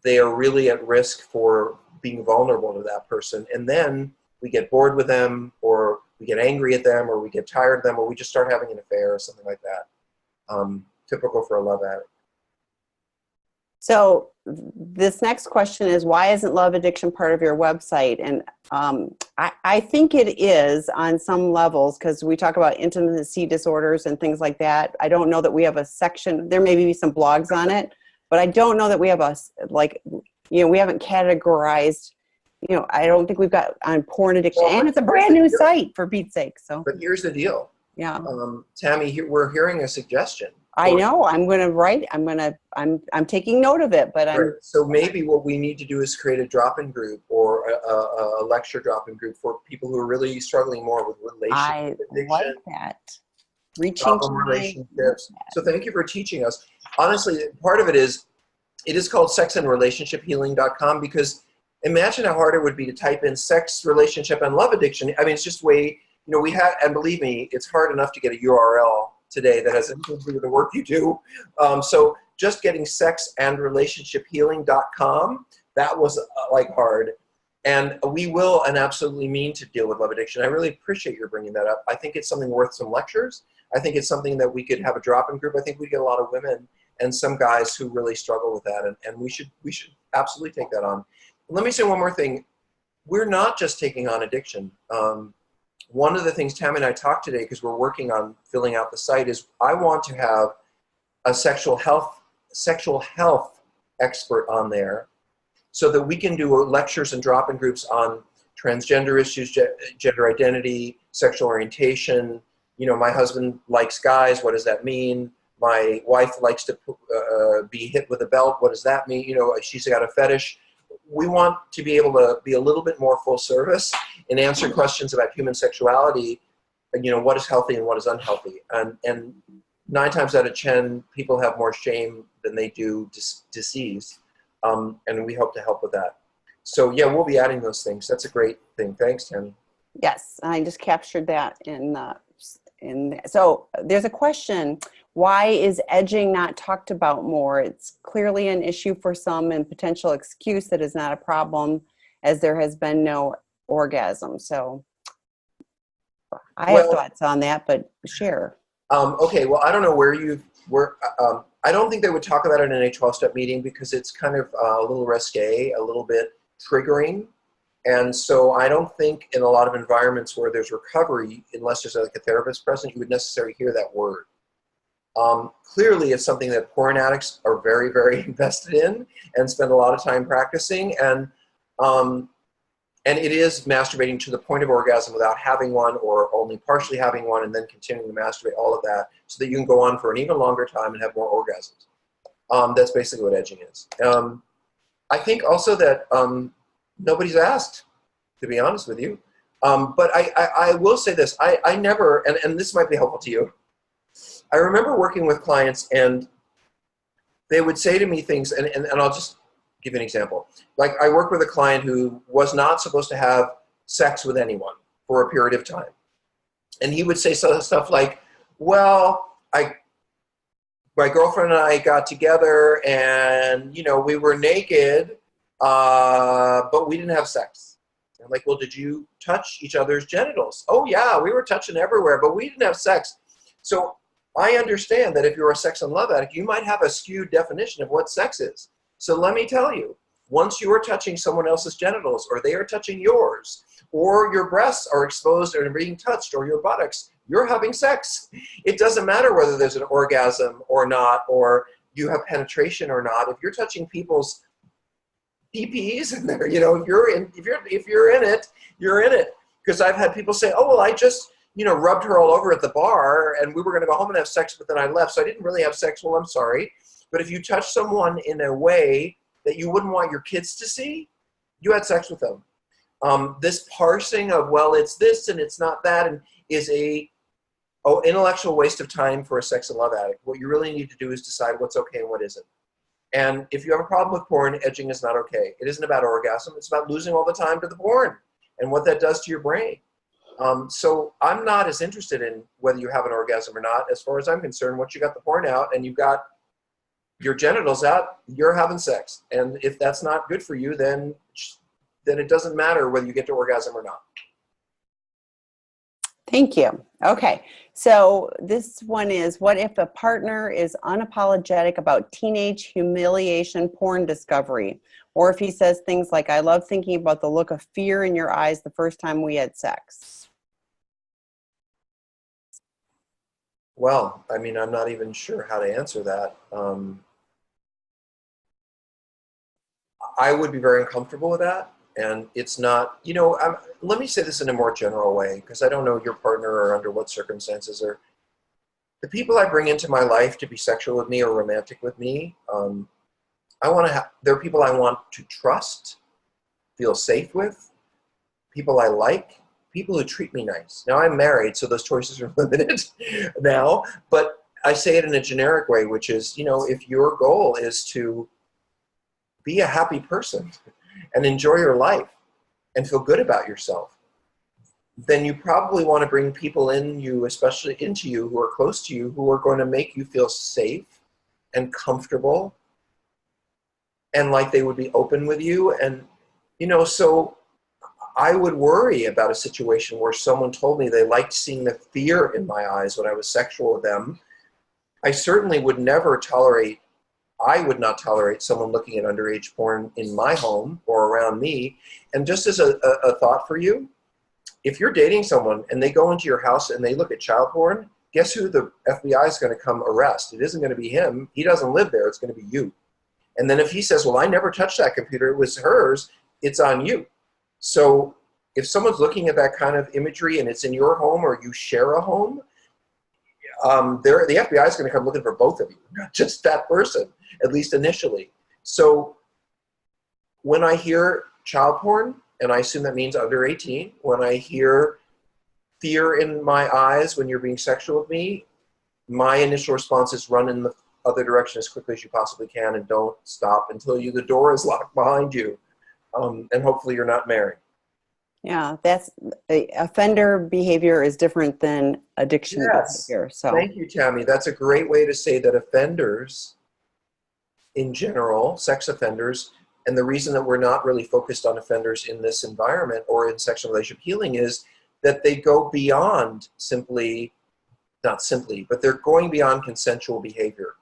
Speaker 1: they are really at risk for being vulnerable to that person. And then we get bored with them, or we get angry at them, or we get tired of them, or we just start having an affair or something like that. Typical for a love addict.
Speaker 2: So this next question is, why isn't love addiction part of your website? And I think it is on some levels, because we talk about intimacy disorders and things like that. I don't know that we have a section. There may be some blogs on it, but I don't know that we have we haven't categorized, I don't think we've got on porn addiction. Well, and it's a brand new site, for Pete's sake. So,
Speaker 1: but here's the deal.
Speaker 2: Yeah.
Speaker 1: Tammy, we're hearing a suggestion.
Speaker 2: I know. I'm going to write. I'm taking note of it. But
Speaker 1: right. So maybe what we need to do is create a drop-in group or a lecture drop-in group for people who are really struggling more with relationship addiction.
Speaker 2: I like that. Reaching
Speaker 1: relationships. So thank you for teaching us. Honestly, part of it is called sexandrelationshiphealing.com, because imagine how hard it would be to type in sex, relationship, and love addiction. I mean, it's just way, we have, and believe me, it's hard enough to get a URL today that has anything to do with the work you do. So just getting sexandrelationshiphealing.com, that was hard. And we will and absolutely mean to deal with love addiction. I really appreciate your bringing that up. I think it's something worth some lectures. I think it's something that we could have a drop-in group. I think we get a lot of women and some guys who really struggle with that. And we should absolutely take that on. Let me say one more thing. We're not just taking on addiction. One of the things Tammy and I talked today, because we're working on filling out the site, is I want to have a sexual health expert on there so that we can do lectures and drop-in groups on transgender issues, gender identity, sexual orientation. My husband likes guys. What does that mean? My wife likes to be hit with a belt. What does that mean? She's got a fetish. We want to be able to be a little bit more full service and answer questions about human sexuality and, what is healthy and what is unhealthy. And 9 times out of 10, people have more shame than they do disease. And we hope to help with that. So, yeah, we'll be adding those things. That's a great thing. Thanks, Tammy.
Speaker 2: Yes, I just captured that so there's a question. Why is edging not talked about more? It's clearly an issue for some and potential excuse that is not a problem, as there has been no orgasm. So I have thoughts on that, but share.
Speaker 1: Okay, well, I don't know where I don't think they would talk about it in a 12-step meeting because it's kind of a little risque, a little bit triggering. And so I don't think in a lot of environments where there's recovery, unless there's a therapist present, you would necessarily hear that word. Clearly, it's something that porn addicts are very, very invested in and spend a lot of time practicing. And it is masturbating to the point of orgasm without having one or only partially having one and then continuing to masturbate, all of that, so that you can go on for an even longer time and have more orgasms. That's basically what edging is. I think also that nobody's asked, to be honest with you. But I will say this. I never, and this might be helpful to you. I remember working with clients and they would say to me things, and I'll just give you an example. Like I worked with a client who was not supposed to have sex with anyone for a period of time. And he would say stuff like, well, my girlfriend and I got together and, we were naked, but we didn't have sex. I'm like, well, did you touch each other's genitals? Oh, yeah, we were touching everywhere, but we didn't have sex. So I understand that if you're a sex and love addict, you might have a skewed definition of what sex is. So let me tell you, once you are touching someone else's genitals, or they are touching yours, or your breasts are exposed and being touched, or your buttocks, you're having sex. It doesn't matter whether there's an orgasm or not, or you have penetration or not. If you're touching people's PPs in there, if you're in it, you're in it. Because I've had people say, oh, well, I just, rubbed her all over at the bar and we were going to go home and have sex, but then I left, so I didn't really have sex. Well, I'm sorry. But if you touch someone in a way that you wouldn't want your kids to see, you had sex with them. This parsing of, well, it's this and it's not that, and is a intellectual waste of time for a sex and love addict. What you really need to do is decide what's okay and what isn't. And if you have a problem with porn, edging is not okay. It isn't about orgasm. It's about losing all the time to the porn and what that does to your brain. So I'm not as interested in whether you have an orgasm or not. As far as I'm concerned, once you got the porn out and you've got your genitals out, you're having sex. And if that's not good for you, then it doesn't matter whether you get to orgasm or not.
Speaker 2: Thank you. Okay. So this one is, what if a partner is unapologetic about teenage humiliation porn discovery? Or if he says things like, I love thinking about the look of fear in your eyes the first time we had sex.
Speaker 1: Well, I'm not even sure how to answer that. I would be very uncomfortable with that. And it's not, let me say this in a more general way, because I don't know your partner or under what circumstances. Or the people I bring into my life to be sexual with me or romantic with me, they're people I want to trust, feel safe with, people I like, people who treat me nice. Now, I'm married, so those choices are limited now, but I say it in a generic way, which is, if your goal is to be a happy person and enjoy your life and feel good about yourself, then you probably want to bring people especially into you, who are close to you, who are going to make you feel safe and comfortable and like they would be open with you. And, so I would worry about a situation where someone told me they liked seeing the fear in my eyes when I was sexual with them. I certainly would never tolerate I would not tolerate someone looking at underage porn in my home or around me. And just as a thought for you, if you're dating someone and they go into your house and they look at child porn, guess who the FBI is going to come arrest? It isn't going to be him. He doesn't live there. It's going to be you. And then if he says, well, I never touched that computer, it was hers, it's on you. So if someone's looking at that kind of imagery and it's in your home or you share a home, the FBI is going to come looking for both of you, not just that person, at least initially. So when I hear child porn, and I assume that means under 18, when I hear fear in my eyes when you're being sexual with me, my initial response is run in the other direction as quickly as you possibly can and don't stop until the door is locked behind you. And hopefully you're not married.
Speaker 2: Yeah, offender behavior is different than addiction behavior. So
Speaker 1: thank you, Tammy. That's a great way to say that offenders, in general, sex offenders, and the reason that we're not really focused on offenders in this environment or in sexual relationship healing is that they go beyond but they're going beyond consensual behavior.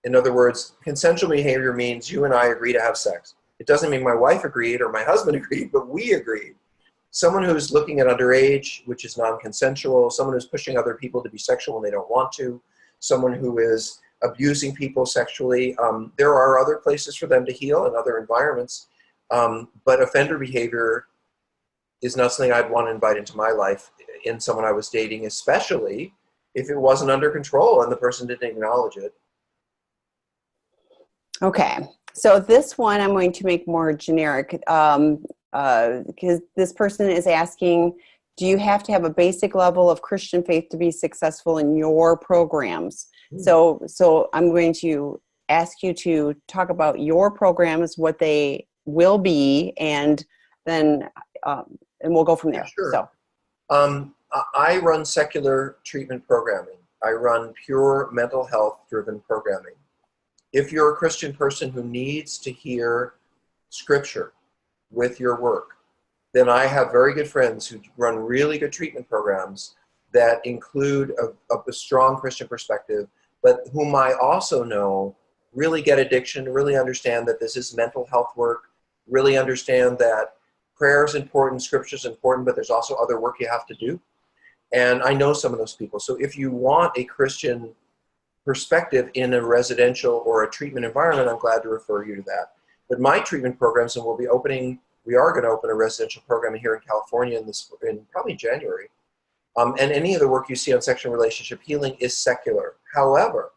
Speaker 1: In other words, consensual behavior means you and I agree to have sex. It doesn't mean my wife agreed or my husband agreed, but we agreed. Someone who's looking at underage, which is non-consensual, someone who's pushing other people to be sexual when they don't want to, someone who is abusing people sexually. There are other places for them to heal in other environments, but offender behavior is not something I'd want to invite into my life in someone I was dating, especially if it wasn't under control and the person didn't acknowledge it.
Speaker 2: Okay, so this one I'm going to make more generic because this person is asking, do you have to have a basic level of Christian faith to be successful in your programs? So I'm going to ask you to talk about your programs, what they will be, and then and we'll go from there.
Speaker 1: Sure.
Speaker 2: So,
Speaker 1: I run secular treatment programming. I run pure mental health driven programming. If you're a Christian person who needs to hear scripture with your work, then I have very good friends who run really good treatment programs that include a strong Christian perspective, but whom I also know really get addiction, really understand that this is mental health work, really understand that prayer is important, scripture is important, but there's also other work you have to do. And I know some of those people. So if you want a Christian perspective in a residential or a treatment environment, I'm glad to refer you to that. But my treatment programs, and we are going to open a residential program here in California in probably January. And any of the work you see on sexual relationship healing is secular. However,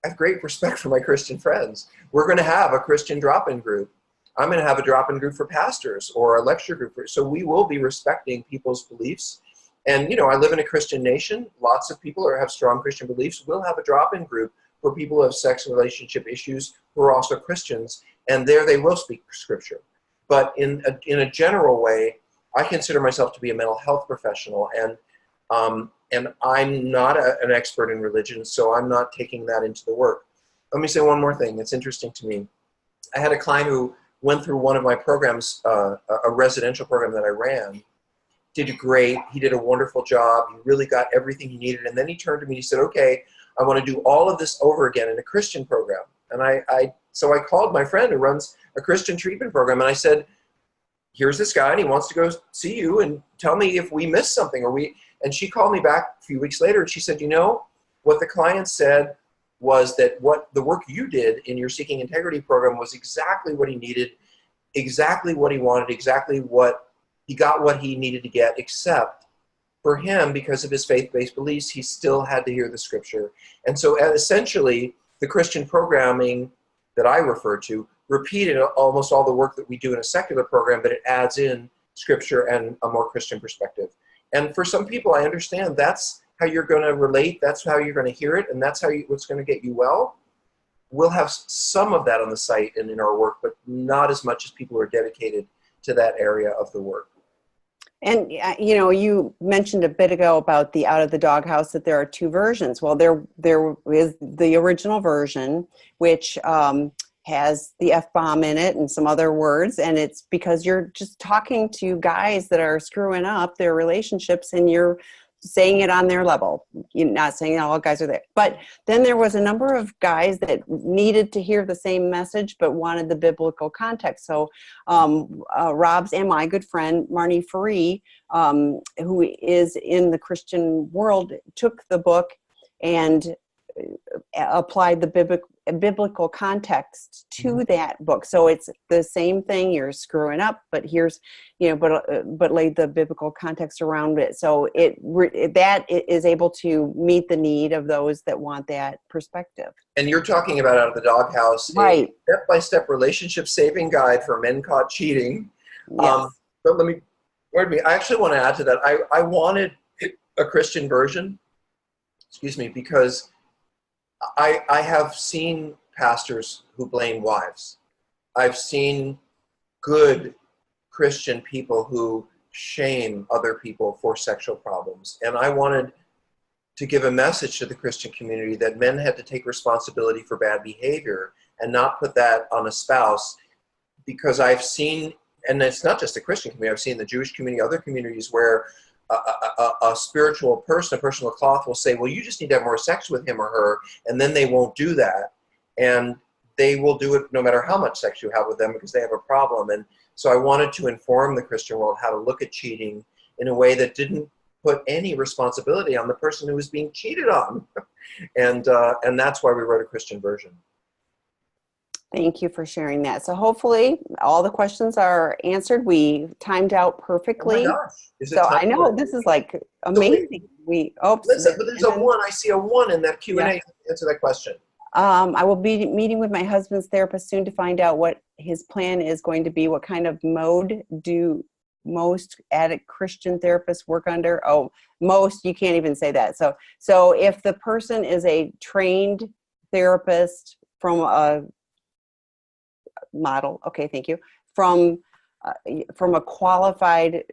Speaker 1: I have great respect for my Christian friends. We're going to have a Christian drop-in group. I'm going to have a drop-in group for pastors or a lecture group. So we will be respecting people's beliefs. And, I live in a Christian nation. Lots of people have strong Christian beliefs. We'll have a drop-in group for people who have sex and relationship issues who are also Christians. And there they will speak scripture. But in a general way, I consider myself to be a mental health professional. And I'm not an expert in religion, so I'm not taking that into the work. Let me say one more thing that's interesting to me. I had a client who went through one of my programs, a residential program that I ran, did great. He did a wonderful job. He really got everything he needed. And then he turned to me and he said, okay, I want to do all of this over again in a Christian program. And so I called my friend who runs a Christian treatment program, and I said, here's this guy, and he wants to go see you and tell me if we missed something. And she called me back a few weeks later, and she said, what the client said was that what the work you did in your Seeking Integrity program was exactly what he needed, exactly what he wanted, exactly what he got what he needed to get, except for him, because of his faith-based beliefs, he still had to hear the scripture. And so essentially, the Christian programming that I refer to repeated almost all the work that we do in a secular program, but it adds in scripture and a more Christian perspective. And for some people, I understand that's how you're going to relate, that's how you're going to hear it, and that's what's going to get you well. We'll have some of that on the site and in our work, but not as much as people who are dedicated to that area of the work.
Speaker 2: And, you mentioned a bit ago about the Out of the Doghouse, that there are two versions. Well, there is the original version, which has the F-bomb in it and some other words. And it's because you're just talking to guys that are screwing up their relationships, and you're saying it on their level. You're not saying all guys are there. But then there was a number of guys that needed to hear the same message but wanted the biblical context. So Rob's and my good friend, Marnie Faree, who is in the Christian world, took the book and applied the biblical context to that book. So it's the same thing. You're screwing up, but here's, but laid the biblical context around it. So that is able to meet the need of those that want that perspective.
Speaker 1: And you're talking about Out of the Doghouse,
Speaker 2: right?
Speaker 1: A step-by-step relationship saving guide for men caught cheating.
Speaker 2: Yes.
Speaker 1: But I actually want to add to that. I wanted a Christian version, because I have seen pastors who blame wives. I've seen good Christian people who shame other people for sexual problems. And I wanted to give a message to the Christian community that men had to take responsibility for bad behavior and not put that on a spouse, because I've seen, and it's not just the Christian community, I've seen the Jewish community, other communities where a spiritual person, a person of cloth, will say, well, you just need to have more sex with him or her, and then they won't do that. And they will do it no matter how much sex you have with them, because they have a problem. And so I wanted to inform the Christian world how to look at cheating in a way that didn't put any responsibility on the person who was being cheated on. And that's why we wrote a Christian version.
Speaker 2: Thank you for sharing that. So hopefully all the questions are answered. We timed out perfectly.
Speaker 1: Oh my gosh.
Speaker 2: So I know this is like amazing.
Speaker 1: Listen, but there's a 1. I see a 1 in that Q&A to answer that question.
Speaker 2: I will be meeting with my husband's therapist soon to find out what his plan is going to be. What kind of mode do most addict Christian therapists work under? Oh, most, you can't even say that. So if the person is a trained therapist from a model, okay, thank you, from a qualified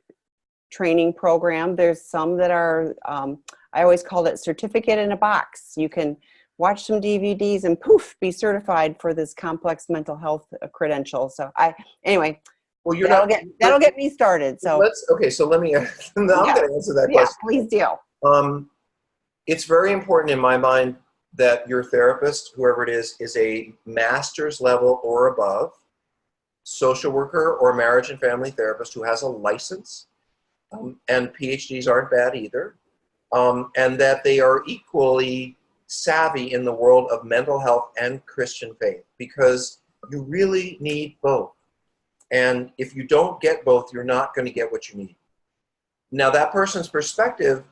Speaker 2: training program. There's some that are, I always called it certificate in a box. You can watch some DVDs and poof, be certified for this complex mental health credential. So anyway,
Speaker 1: well,
Speaker 2: that'll get me started. So
Speaker 1: so let me, now I'm going to answer that question.
Speaker 2: Yeah, please do.
Speaker 1: It's very important in my mind that your therapist, whoever it is a master's level or above social worker or marriage and family therapist who has a license, and PhDs aren't bad either, and that they are equally savvy in the world of mental health and Christian faith, because you really need both. And if you don't get both, you're not going to get what you need. Now, that person's perspective,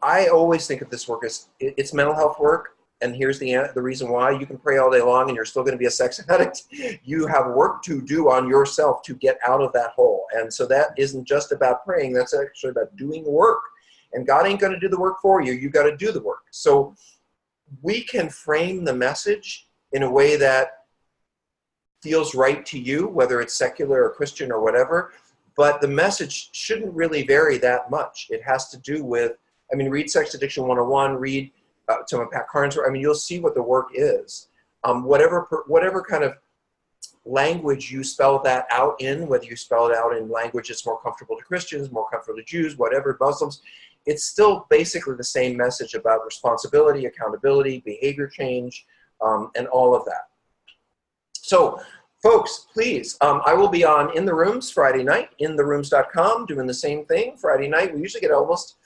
Speaker 1: I always think of this work as it's mental health work, and here's the reason why. You can pray all day long and you're still going to be a sex addict. You have work to do on yourself to get out of that hole. And so that isn't just about praying, that's actually about doing work. And God ain't going to do the work for you. You got to do the work. So we can frame the message in a way that feels right to you, whether it's secular or Christian or whatever, but the message shouldn't really vary that much. It has to do with, read Sex Addiction 101, read some of Pat Carnes. You'll see what the work is. Whatever kind of language you spell that out in, whether you spell it out in language that's more comfortable to Christians, more comfortable to Jews, whatever, Muslims, it's still basically the same message about responsibility, accountability, behavior change, and all of that. So, folks, please, I will be on In the Rooms Friday night, intherooms.com, doing the same thing Friday night. We usually get almost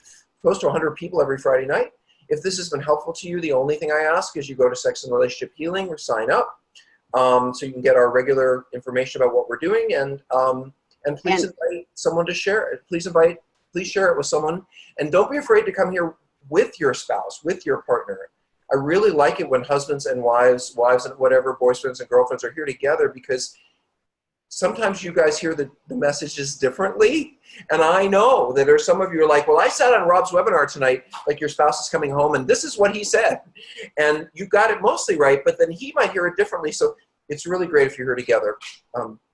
Speaker 1: close to 100 people every Friday night. If this has been helpful to you, the only thing I ask is you go to Sex and Relationship Healing or sign up, so you can get our regular information about what we're doing, and please invite someone to share it. Please share it with someone, and don't be afraid to come here with your spouse, with your partner. I really like it when husbands and wives and whatever, boyfriends and girlfriends are here together, because sometimes you guys hear the messages differently. And I know that there's some of you are like, well, I sat on Rob's webinar tonight, like your spouse is coming home, and this is what he said. And you got it mostly right, but then he might hear it differently. So it's really great if you're here together.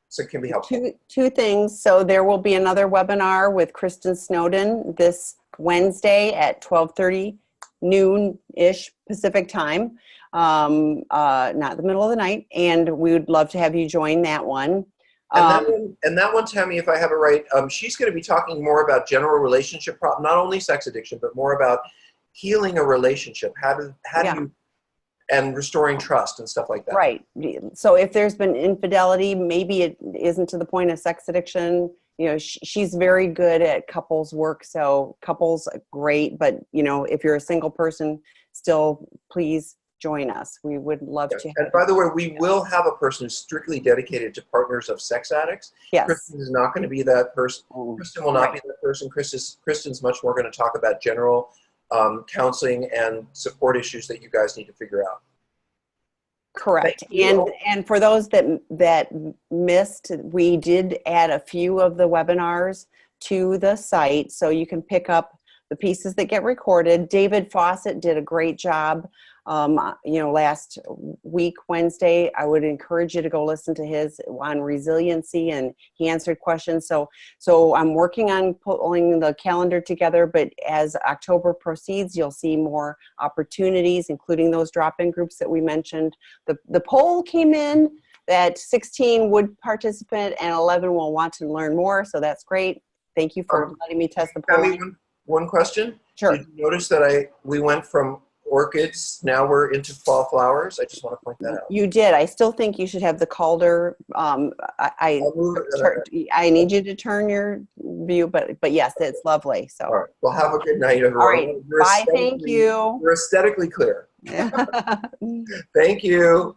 Speaker 1: So it can be helpful.
Speaker 2: Two things. So there will be another webinar with Kristen Snowden this Wednesday at 12:30 noon-ish Pacific time, not the middle of the night. And we would love to have you join that one.
Speaker 1: And that one, Tammy, if I have it right, she's going to be talking more about general relationship problems, not only sex addiction, but more about healing a relationship. How do you, and restoring trust and stuff like that. Right.
Speaker 2: So if there's been infidelity, maybe it isn't to the point of sex addiction. She's very good at couples work. So couples, great. But, if you're a single person, still, please join us. We would love to.
Speaker 1: And by the way, we will have a person who's strictly dedicated to partners of sex addicts.
Speaker 2: Yes.
Speaker 1: Kristen is not going to be that person. Kristen will not be that person. Kristen's much more going to talk about general counseling and support issues that you guys need to figure out.
Speaker 2: Correct. And for those that missed, we did add a few of the webinars to the site, so you can pick up the pieces that get recorded. David Fawcett did a great job. Last week, Wednesday, I would encourage you to go listen to his on resiliency, and he answered questions. So I'm working on pulling the calendar together, but as October proceeds, you'll see more opportunities, including those drop-in groups that we mentioned. The poll came in that 16 would participate and 11 will want to learn more. So that's great. Thank you for letting me test the poll.
Speaker 1: One question.
Speaker 2: Sure.
Speaker 1: Did you notice that we went from orchids, now we're into fall flowers? I just want to point that out.
Speaker 2: You did. I still think you should have the Calder. I need you to turn your view, but yes, it's lovely. So.
Speaker 1: All right. Well, have a good night, everyone.
Speaker 2: All right. Bye. Thank you.
Speaker 1: You're aesthetically clear. Thank you.